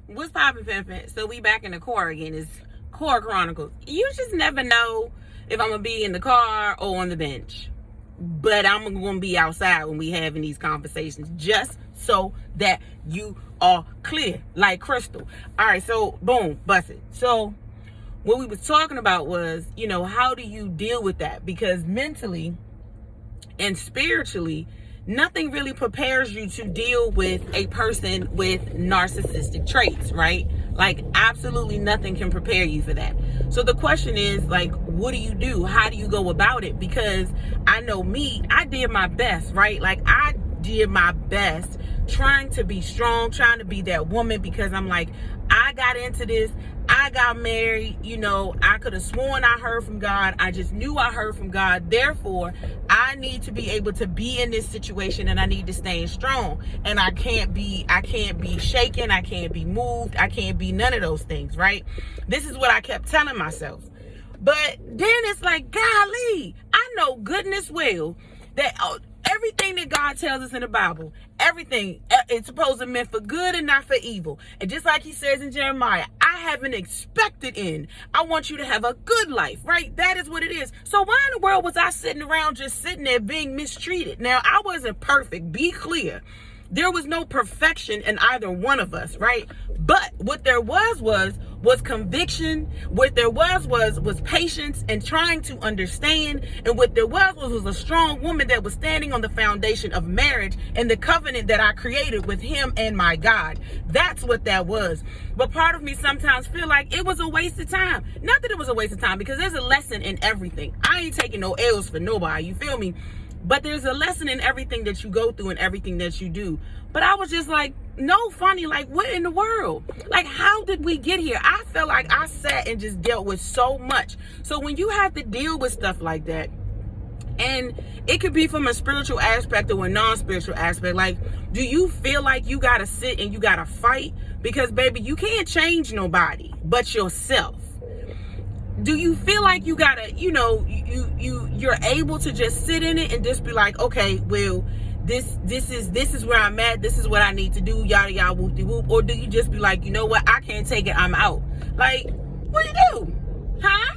What's poppin', pimpin'? So we back in the car again. It's Core Chronicles. You just never know if I'm gonna be in the car or on the bench. But I'm gonna be outside when we having these conversations, just so that you are clear, like crystal. All right, so boom, bust it. So what we was talking about was, how do you deal with that? Because mentally and spiritually, nothing really prepares you to deal with a person with narcissistic traits, right? Like, absolutely nothing can prepare you for that. So the question is, like, what do you do? How do you go about it? Because I know me, I did my best, right? Like, I did my best trying to be strong, trying to be that woman, because I'm like, I got into this. I got married, I could have sworn I heard from God. I just knew I heard from God. Therefore, I need to be able to be in this situation, and I need to stay strong. And I can't be shaken. I can't be moved. I can't be none of those things, right? This is what I kept telling myself. But then it's like, golly, I know goodness well that everything that God tells us in the Bible, everything, it's supposed to be meant for good and not for evil. And just like he says in Jeremiah, I have an expected end. I want you to have a good life, right? That is what it is. So why in the world was I sitting around just sitting there being mistreated? Now, I wasn't perfect. Be clear. There was no perfection in either one of us, right? But what there was conviction. What there was patience and trying to understand. And what there was a strong woman that was standing on the foundation of marriage and the covenant that I created with him and my God. That's what that was. But part of me sometimes feel like it was a waste of time. Not that it was a waste of time, because there's a lesson in everything. I ain't taking no L's for nobody. You feel me? But there's a lesson in everything that you go through and everything that you do. But I was just like, no funny, like, what in the world? Like, how did we get here? I felt like I sat and just dealt with so much. So when you have to deal with stuff like that, and it could be from a spiritual aspect or a non-spiritual aspect, like, do you feel like you got to sit and you got to fight? Because, baby, you can't change nobody but yourself. Do you feel like you gotta, you're able to just sit in it and just be like, okay, well, this is where I'm at. This is what I need to do. Yada yada whoop de whoop. Or do you just be like, you know what? I can't take it. I'm out. Like, what do you do? Huh?